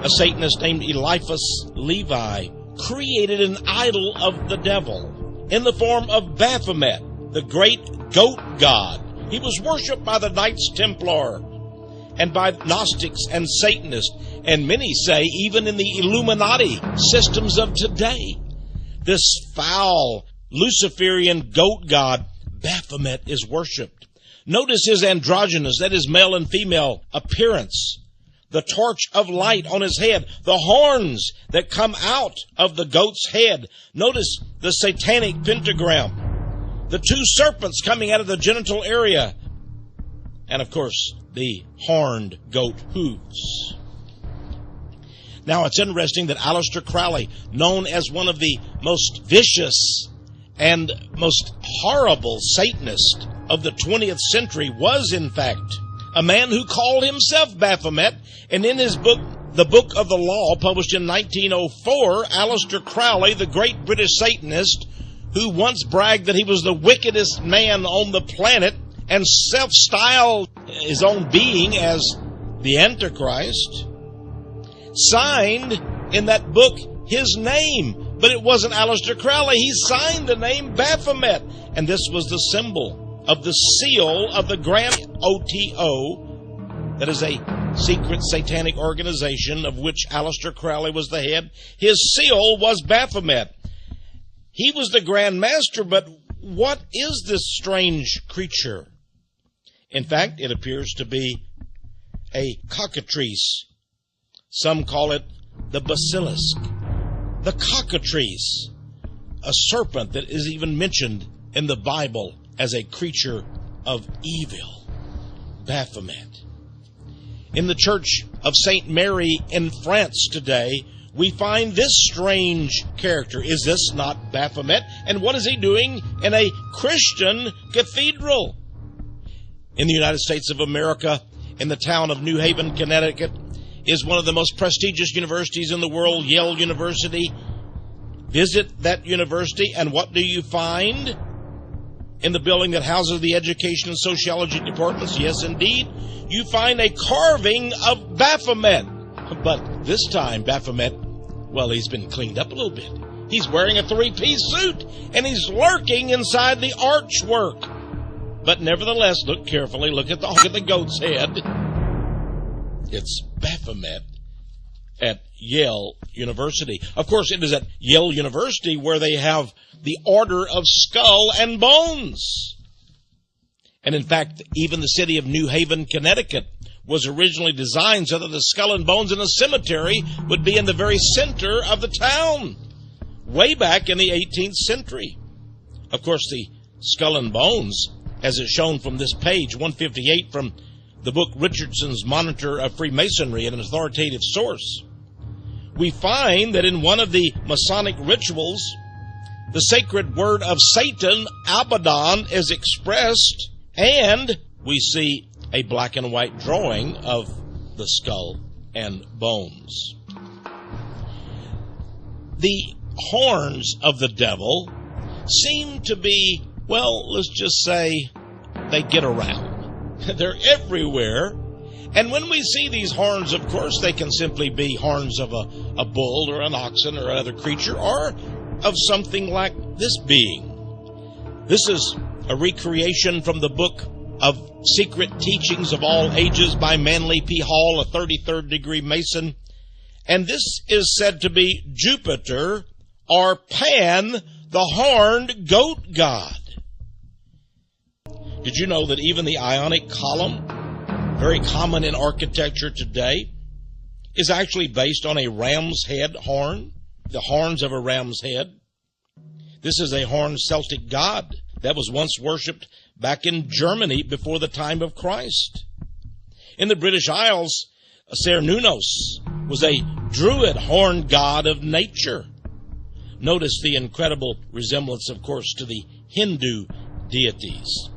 a Satanist named Eliphas Levi, created an idol of the devil in the form of Baphomet, the great goat god. He was worshipped by the Knights Templar and by Gnostics and Satanists, and many say even in the Illuminati systems of today. This foul Luciferian goat god, Baphomet, is worshipped. Notice his androgynous, that is male and female, appearance. The torch of light on his head, the horns that come out of the goat's head. Notice the satanic pentagram, the two serpents coming out of the genital area, and of course the horned goat hooves. Now it's interesting that Aleister Crowley, known as one of the most vicious and most horrible Satanists of the 20th century, was in fact a man who called himself Baphomet, and in his book, The Book of the Law, published in 1904, Aleister Crowley, the great British Satanist, who once bragged that he was the wickedest man on the planet and self-styled his own being as the Antichrist, signed in that book his name. But it wasn't Aleister Crowley. He signed the name Baphomet, and this was the symbol of the seal of the Grand OTO, that is a secret satanic organization of which Aleister Crowley was the head. His seal was Baphomet. He was the Grand Master, but what is this strange creature? In fact, it appears to be a cockatrice. Some call it the basilisk. The cockatrice, a serpent that is even mentioned in the Bible as a creature of evil. Baphomet. In the Church of St. Mary in France today, we find this strange character. Is this not Baphomet? And what is he doing in a Christian cathedral? In the United States of America, in the town of New Haven, Connecticut, is one of the most prestigious universities in the world, Yale University. Visit that university, and what do you find in the building that houses the education and sociology departments? Yes, indeed. You find a carving of Baphomet. But this time, Baphomet, well, he's been cleaned up a little bit. He's wearing a three-piece suit, and he's lurking inside the archwork. But nevertheless, look carefully. Look at the goat's head. It's Baphomet at Yale University. Of course, it is at Yale University where they have the Order of Skull and Bones. And in fact, even the city of New Haven, Connecticut, was originally designed so that the skull and bones in a cemetery would be in the very center of the town, way back in the 18th century. Of course, the skull and bones, as is shown from this page, 158 from the book Richardson's Monitor of Freemasonry, an authoritative source, we find that in one of the Masonic rituals, the sacred word of Satan, Abaddon, is expressed, and we see a black and white drawing of the skull and bones. The horns of the devil seem to be, well, let's just say they get around. They're everywhere. And when we see these horns, of course, they can simply be horns of a bull or an oxen or another creature, or of something like this being. This is a recreation from the book of Secret Teachings of All Ages by Manly P. Hall, a 33rd degree Mason. And this is said to be Jupiter, or Pan, the horned goat god. Did you know that even the Ionic column, very common in architecture today, is actually based on a ram's head horn, the horns of a ram's head? This is a horned Celtic god that was once worshipped back in Germany before the time of Christ. In the British Isles, Cernunnos was a druid horned god of nature. Notice the incredible resemblance, of course, to the Hindu deities.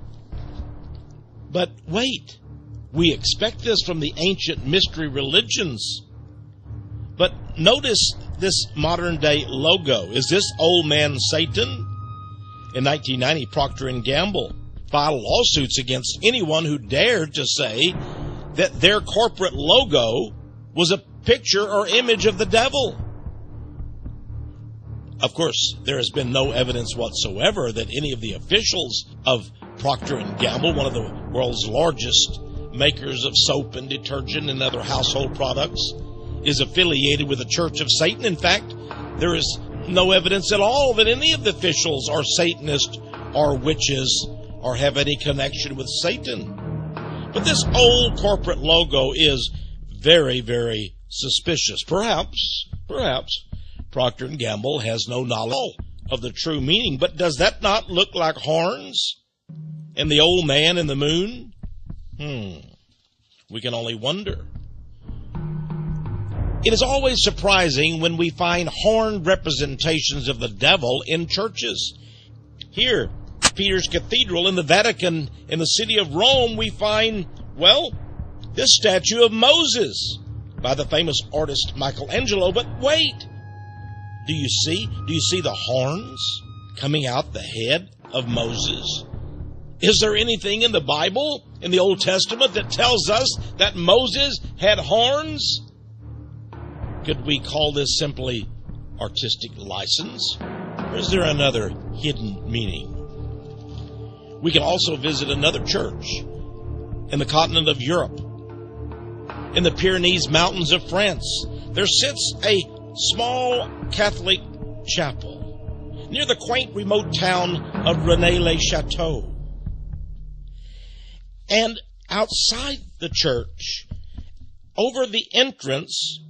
But wait, we expect this from the ancient mystery religions. But notice this modern day logo. Is this old man Satan? In 1990, Procter & Gamble filed lawsuits against anyone who dared to say that their corporate logo was a picture or image of the devil. Of course, there has been no evidence whatsoever that any of the officials of Procter & Gamble, one of the world's largest makers of soap and detergent and other household products, is affiliated with the Church of Satan. In fact, there is no evidence at all that any of the officials are Satanists or witches or have any connection with Satan. But this old corporate logo is very, very suspicious. Perhaps Procter & Gamble has no knowledge of the true meaning. But does that not look like horns and the old man in the moon? We can only wonder. It is always surprising when we find horned representations of the devil in churches. Here, Peter's Cathedral in the Vatican, in the city of Rome, we find, this statue of Moses by the famous artist Michelangelo. But wait, do you see the horns coming out the head of Moses? Is there anything in the Bible, in the Old Testament, that tells us that Moses had horns? Could we call this simply artistic license? Or is there another hidden meaning? We can also visit another church in the continent of Europe. In the Pyrenees Mountains of France, there sits a small Catholic chapel near the quaint remote town of Rennes-le-Château. And outside the church, over the entrance,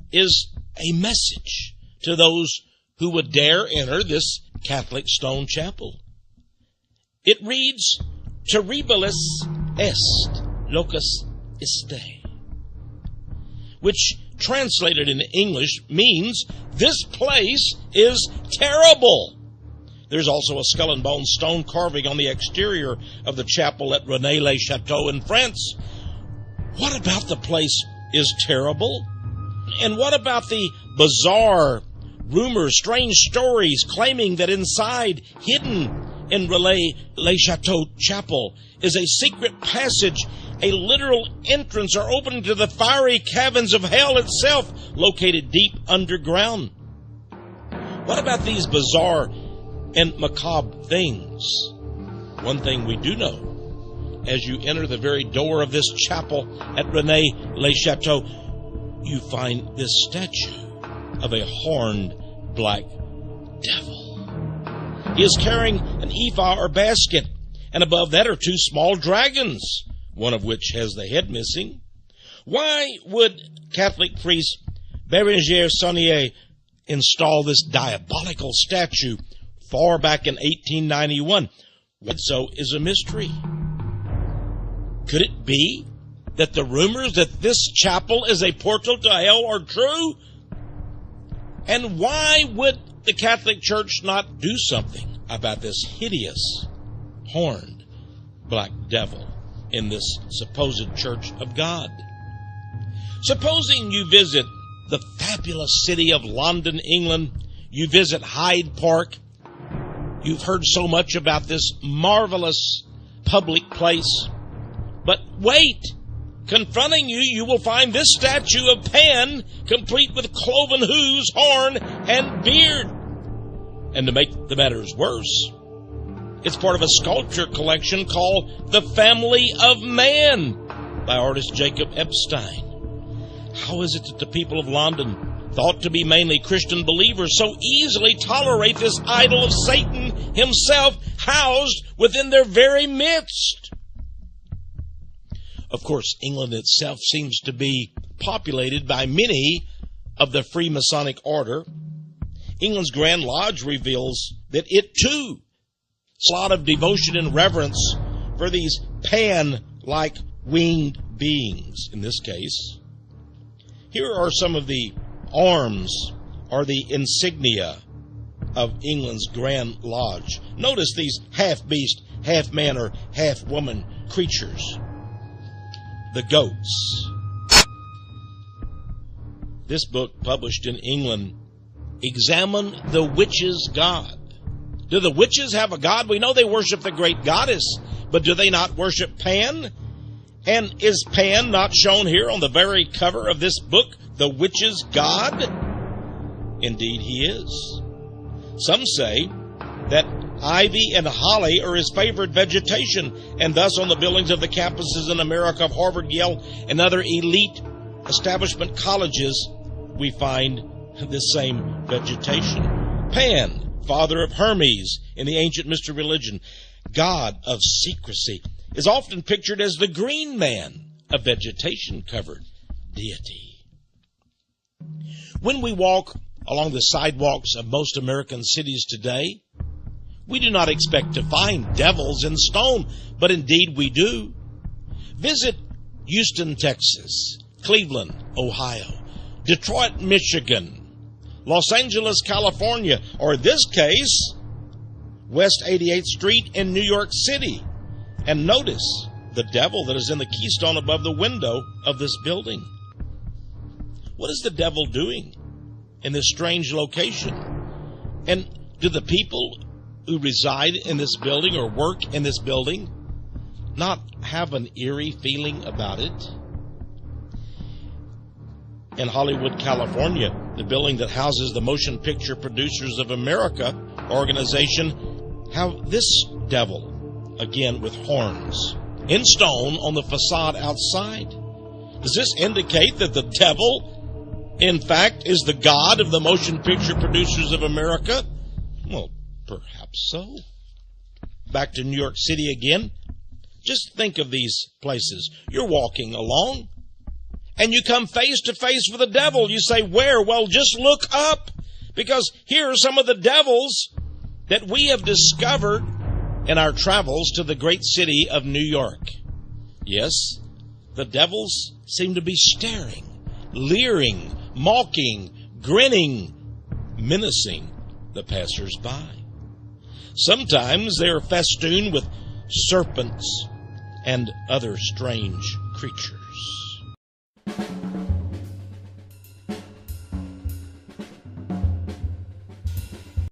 is a message to those who would dare enter this Catholic stone chapel. It reads, Terribilis est locus iste, which translated into English means, this place is terrible. There's also a skull and bone stone carving on the exterior of the chapel at Rennes-le-Château in France. What about the place is terrible? And what about the bizarre rumors, strange stories claiming that inside, hidden in Rennes-le-Château Chapel, is a secret passage, a literal entrance or opening to the fiery caverns of hell itself, located deep underground? What about these bizarre and macabre things? One thing we do know, as you enter the very door of this chapel at Rennes-le-Château, you find this statue of a horned black devil. He is carrying an ephah or basket, and above that are two small dragons, one of which has the head missing. Why would Catholic priest Bérenger Saunier install this diabolical statue far back in 1891? What so is a mystery. Could it be that the rumors that this chapel is a portal to hell are true? And why would the Catholic Church not do something about this hideous, horned black devil in this supposed Church of God? Supposing you visit the fabulous city of London, England, you visit Hyde Park, you've heard so much about this marvelous public place, but wait! Confronting you, you will find this statue of Pan, complete with cloven hooves, horn, and beard. And to make the matters worse, it's part of a sculpture collection called The Family of Man by artist Jacob Epstein. How is it that the people of London, thought to be mainly Christian believers, so easily tolerate this idol of Satan himself housed within their very midst? Of course, England itself seems to be populated by many of the Freemasonic order. England's Grand Lodge reveals that it too has a lot of devotion and reverence for these pan-like winged beings in this case. Here are some of the arms or the insignia of England's Grand Lodge. Notice these half-beast, half-man or half-woman creatures. The goats. This book, published in England, Examine the Witches' God. Do the witches have a god? We know they worship the great goddess, but do they not worship Pan? And is Pan not shown here on the very cover of this book, the witch's god? Indeed he is. Some say that ivy and holly are his favorite vegetation, and thus on the buildings of the campuses in America of Harvard, Yale, and other elite establishment colleges, we find this same vegetation. Pan, father of Hermes in the ancient mystery religion, god of secrecy, is often pictured as the green man, a vegetation-covered deity. When we walk along the sidewalks of most American cities today, we do not expect to find devils in stone, but indeed we do. Visit Houston, Texas, Cleveland, Ohio, Detroit, Michigan, Los Angeles, California, or in this case, West 88th Street in New York City, and notice the devil that is in the keystone above the window of this building. What is the devil doing in this strange location? And do the people who reside in this building or work in this building not have an eerie feeling about it? In Hollywood, California, the building that houses the Motion Picture Producers of America organization, have this devil, again with horns, in stone on the facade outside. Does this indicate that the devil, in fact, is the god of the Motion Picture Producers of America? Well, perhaps so. Back to New York City again. Just think of these places. You're walking along, and you come face to face with the devil. You say, where? Well, just look up, because here are some of the devils that we have discovered in our travels to the great city of New York. Yes, the devils seem to be staring, leering, mocking, grinning, menacing the passers-by. Sometimes they are festooned with serpents and other strange creatures.